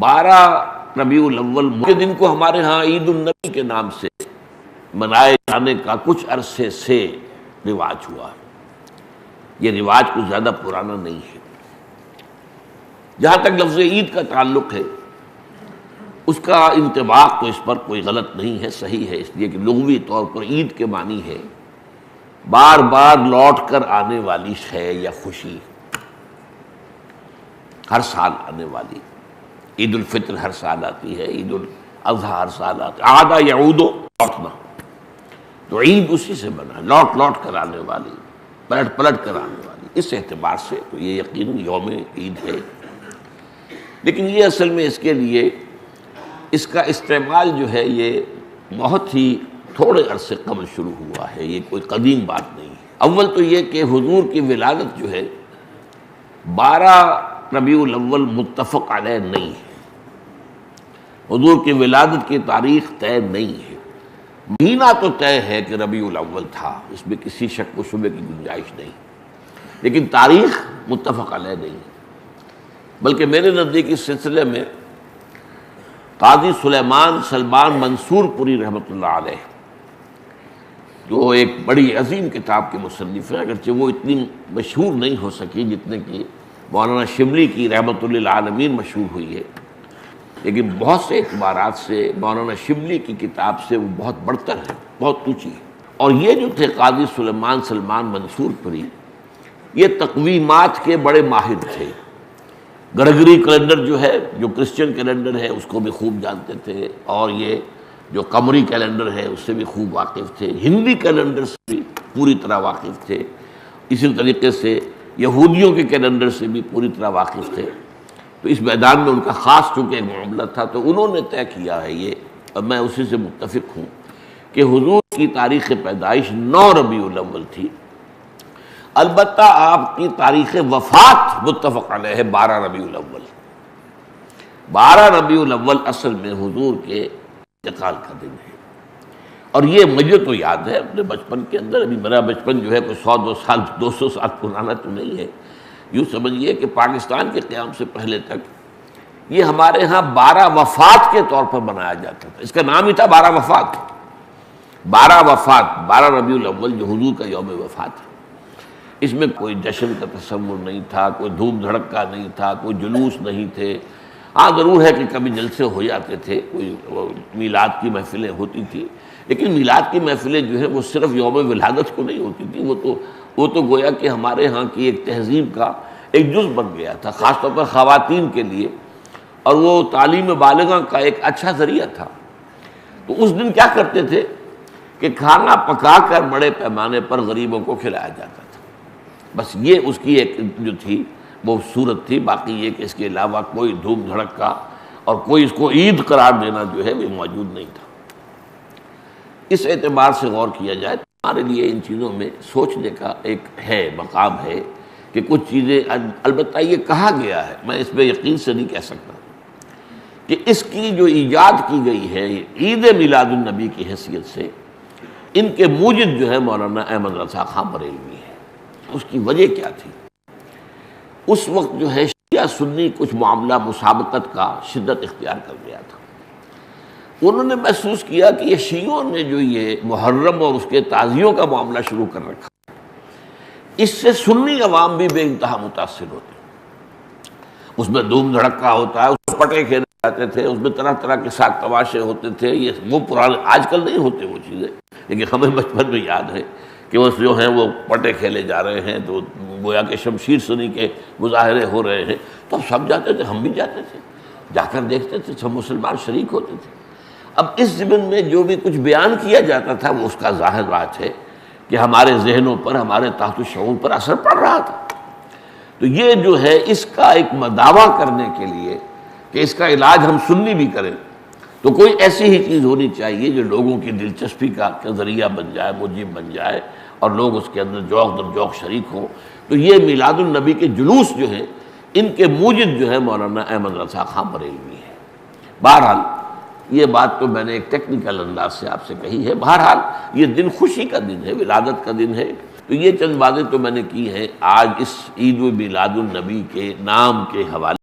12 ربیع الاول کے دن کو ہمارے ہاں عید النبی کے نام سے منائے جانے کا کچھ عرصے سے رواج ہوا ہے۔ یہ رواج کچھ زیادہ پرانا نہیں ہے۔ جہاں تک لفظ عید کا تعلق ہے، اس کا انطباق تو اس پر کوئی غلط نہیں ہے، صحیح ہے، اس لیے کہ لغوی طور پر عید کے معنی ہے بار بار لوٹ کر آنے والی شے یا خوشی، ہر سال آنے والی۔ عید الفطر ہر سال آتی ہے، عید الاضحیٰ ہر سال آتی ہے، عاد یعود، لوٹنا، تو عید اسی سے بنا، لوٹ لوٹ کر آنے والی، پلٹ پلٹ کر آنے والی۔ اس اعتبار سے تو یہ یقیناً یوم عید ہے، لیکن یہ اصل میں اس کے لیے اس کا استعمال جو ہے یہ بہت ہی تھوڑے عرصے قبل شروع ہوا ہے، یہ کوئی قدیم بات نہیں ہے۔ اول تو یہ کہ حضور کی ولادت جو ہے 12 ربیع الاول متفق علیہ نہیں ہے، حضور کی ولادت کی تاریخ طے نہیں ہے۔ مہینہ تو طے ہے کہ ربیع الاول تھا، اس میں کسی شک و شبے کی گنجائش نہیں، لیکن تاریخ متفق علیہ نہیں ہے۔ بلکہ میرے نزدیک اس سلسلے میں قاضی سلیمان سلمان منصور پوری رحمۃ اللہ علیہ، جو ایک بڑی عظیم کتاب کے مصنف ہیں، اگرچہ وہ اتنی مشہور نہیں ہو سکی جتنے کہ مولانا شبلی کی رحمۃ للعالمین مشہور ہوئی ہے، لیکن بہت سے اعتبارات سے مولانا شبلی کی کتاب سے وہ بہت بڑھتر ہے، بہت اونچی ہے۔ اور یہ جو تھے قاضی سلیمان سلمان منصور پوری، یہ تقویمات کے بڑے ماہر تھے۔ گرگری کیلنڈر جو ہے، جو کرسچن کیلنڈر ہے، اس کو بھی خوب جانتے تھے، اور یہ جو قمری کیلنڈر ہے اس سے بھی خوب واقف تھے، ہندی کیلنڈر سے بھی پوری طرح واقف تھے، اسی طریقے سے یہودیوں کے کیلنڈر سے بھی پوری طرح واقف تھے۔ تو اس میدان میں ان کا خاص چونکہ ایک معاملہ تھا، تو انہوں نے طے کیا ہے یہ، اور میں اسی سے متفق ہوں، کہ حضور کی تاریخ پیدائش 9 ربیع الاول تھی۔ البتہ آپ کی تاریخ وفات متفق علیہ ہے 12 ربیع الاول۔ 12 ربیع الاول اصل میں حضور کے انتقال کا دن ہے، اور یہ مجھے تو یاد ہے اپنے بچپن کے اندر، ابھی میرا بچپن جو ہے کوئی 100 سال 200 سال پرانا تو نہیں ہے، یوں سمجھیے کہ پاکستان کے قیام سے پہلے تک یہ ہمارے ہاں 12 وفات کے طور پر منایا جاتا تھا۔ اس کا نام ہی تھا 12 وفات، 12 وفات، 12 ربیع الاول جو حضور کا یوم وفات ہے۔ اس میں کوئی جشن کا تصور نہیں تھا، کوئی دھوم دھڑکا نہیں تھا، کوئی جلوس نہیں تھے۔ ہاں ضرور ہے کہ کبھی جلسے ہو جاتے تھے، کوئی میلاد کی محفلیں ہوتی تھیں، لیکن میلاد کی محفلیں جو ہیں وہ صرف یوم ولادت کو نہیں ہوتی تھی، وہ تو گویا کہ ہمارے ہاں کی ایک تہذیب کا ایک جز بن گیا تھا، خاص طور پر خواتین کے لیے، اور وہ تعلیم بالغہ کا ایک اچھا ذریعہ تھا۔ تو اس دن کیا کرتے تھے کہ کھانا پکا کر بڑے پیمانے پر غریبوں کو کھلایا جاتا تھا، بس یہ اس کی ایک جو تھی وہ صورت تھی۔ باقی یہ کہ اس کے علاوہ کوئی دھوم دھڑکا اور کوئی اس کو عید قرار دینا جو ہے وہ موجود نہیں تھا۔ اس اعتبار سے غور کیا جائے تو ہمارے لیے ان چیزوں میں سوچنے کا ایک ہے، مقام ہے کہ کچھ چیزیں، البتہ یہ کہا گیا ہے، میں اس پہ یقین سے نہیں کہہ سکتا، کہ اس کی جو ایجاد کی گئی ہے عید میلاد النبی کی حیثیت سے، ان کے موجد جو ہے مولانا احمد رضا خان بریلوی ہے۔ اس کی وجہ کیا تھی؟ اس وقت جو ہے شیعہ سنی کچھ معاملہ مسابقت کا شدت اختیار کر گیا تھا۔ انہوں نے محسوس کیا کہ یہ شیعوں نے جو یہ محرم اور اس کے تعزیوں کا معاملہ شروع کر رکھا، اس سے سنی عوام بھی بے انتہا متاثر ہوتے ہیں۔ اس میں دھوم دھڑکا ہوتا ہے، اس میں پٹے کھیلے جاتے تھے، اس میں طرح طرح کے ساتھ تماشے ہوتے تھے، یہ وہ پرانے، آج کل نہیں ہوتے وہ چیزیں، لیکن ہمیں بچپن میں یاد ہے کہ وہ جو ہیں وہ پٹے کھیلے جا رہے ہیں، تو گویا کہ شمشیر سنی کے مظاہرے ہو رہے ہیں، تو ہم سب جاتے تھے، ہم بھی جاتے تھے، جا کر دیکھتے تھے، سب مسلمان شریک ہوتے تھے۔ اب اس ضمن میں جو بھی کچھ بیان کیا جاتا تھا وہ اس کا ظاہر بات ہے کہ ہمارے ذہنوں پر، ہمارے تحت الشعور پر اثر پڑ رہا تھا۔ تو یہ جو ہے اس کا ایک مداوع کرنے کے لیے کہ اس کا علاج ہم سنی بھی کریں، تو کوئی ایسی ہی چیز ہونی چاہیے جو لوگوں کی دلچسپی کا ذریعہ بن جائے، موجب بن جائے، اور لوگ اس کے اندر ذوق در ذوق شریک ہوں۔ تو یہ میلاد النبی کے جلوس جو ہیں، ان کے موجد جو ہے مولانا احمد رضا خان بریلوی ہے۔ بہرحال یہ بات تو میں نے ایک ٹیکنیکل انداز سے آپ سے کہی ہے، بہرحال یہ دن خوشی کا دن ہے، ولادت کا دن ہے۔ تو یہ چند باتیں تو میں نے کی ہیں آج اس عید میلاد النبی کے نام کے حوالے